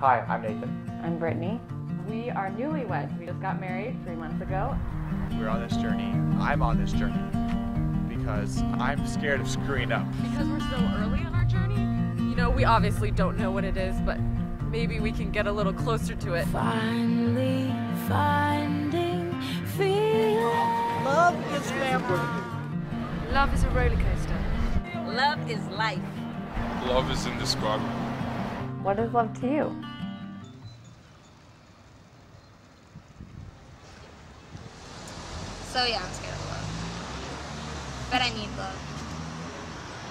Hi, I'm Nathan. I'm Brittany. We are newlyweds. We just got married 3 months ago. We're on this journey. I'm on this journey because I'm scared of screwing up. Because we're so early in our journey, you know, we obviously don't know what it is, but maybe we can get a little closer to it. Finally finding feeling. Love is family. Love is a roller coaster. Love is life. Love is indescribable. What is love to you? So yeah, I'm scared of love. But I need love.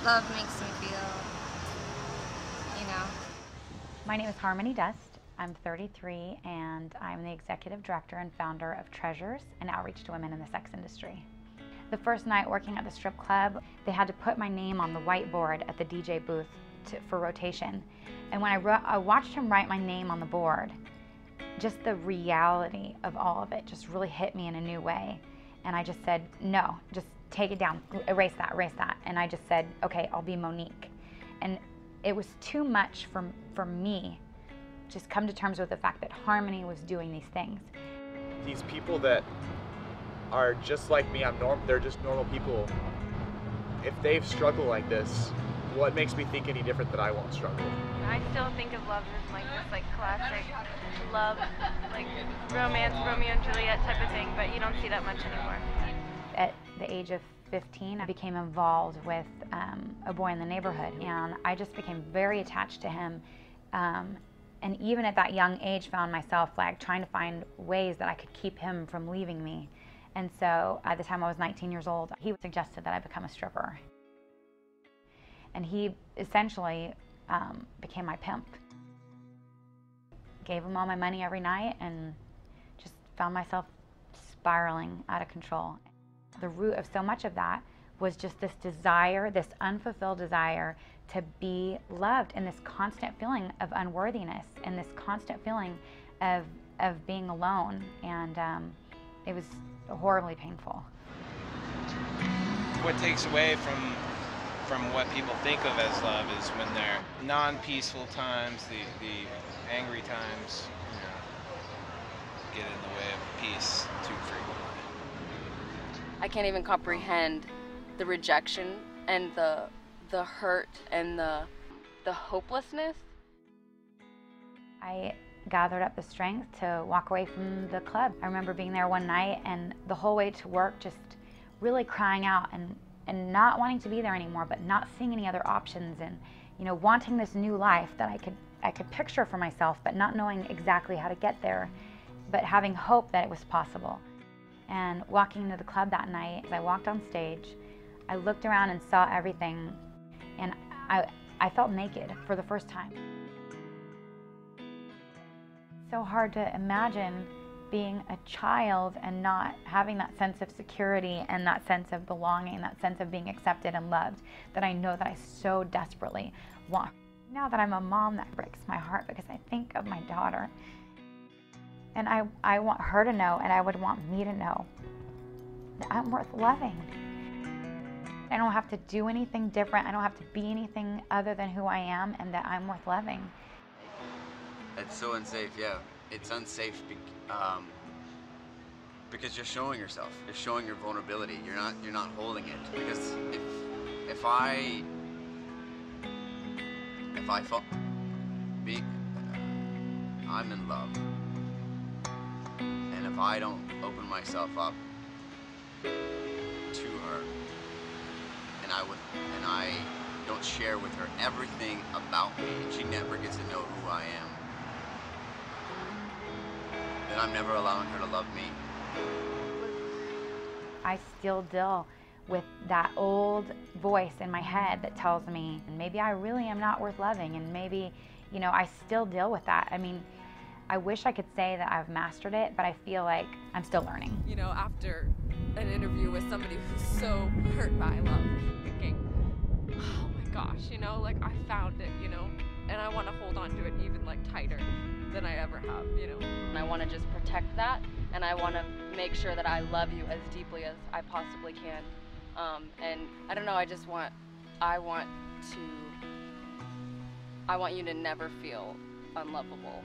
Love makes me feel, My name is Harmony Dust. I'm 33 and I'm the executive director and founder of Treasures, an outreach to women in the sex industry. The first night working at the strip club, they had to put my name on the whiteboard at the DJ booth for rotation. And when I watched him write my name on the board, just the reality of all of it just really hit me in a new way. And I just said, no, just take it down, erase that, erase that. And I just said, okay, I'll be Monique. And it was too much for me, just come to terms with the fact that Harmony was doing these things. These people that are just like me, they're just normal people. If they've struggled like this, what makes me think any different that I won't struggle? I still think of love as this classic love, romance, Romeo and Juliet type of thing, but you don't see that much anymore. At the age of 15, I became involved with a boy in the neighborhood, and I just became very attached to him. And even at that young age, found myself trying to find ways that I could keep him from leaving me. And so at the time I was 19 years old, he suggested that I become a stripper. And he essentially became my pimp. Gave him all my money every night and just found myself spiraling out of control. The root of so much of that was just this desire, this unfulfilled desire to be loved, and this constant feeling of unworthiness and this constant feeling of being alone. And it was horribly painful. What takes away from what people think of as love is when they're non-peaceful times, the angry times, get in the way of peace too frequently. I can't even comprehend the rejection and the hurt and the hopelessness. I gathered up the strength to walk away from the club. I remember being there one night and the whole way to work just really crying out and not wanting to be there anymore, but not seeing any other options, and wanting this new life that I could picture for myself, but not knowing exactly how to get there, but having hope that it was possible. And walking into the club that night, as I walked on stage, I looked around and saw everything, and I felt naked for the first time. So hard to imagine being a child and not having that sense of security and that sense of belonging, that sense of being accepted and loved that I know that I so desperately want. Now that I'm a mom, that breaks my heart because I think of my daughter. And I want her to know, and I would want me to know, that I'm worth loving. I don't have to do anything different. I don't have to be anything other than who I am, and that I'm worth loving. It's so unsafe, yeah. It's unsafe because you're showing yourself. You're showing your vulnerability. You're not holding it. Because if I felt I'm in love, and if I don't open myself up to her, and I don't share with her everything about me, and she never gets to know who I am, then I'm never allowing her to love me. I still deal with that old voice in my head that tells me, maybe I really am not worth loving, and maybe, I still deal with that. I mean, I wish I could say that I've mastered it, but I feel like I'm still learning. After an interview with somebody who's so hurt by love, thinking, oh my gosh, I found it, and I want to hold on to it even tighter than I ever have, And I want to just protect that, and I want to make sure that I love you as deeply as I possibly can. And I don't know, I want you to never feel unlovable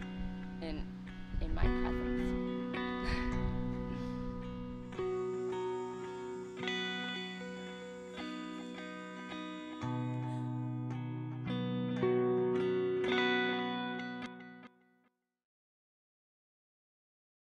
in my presence.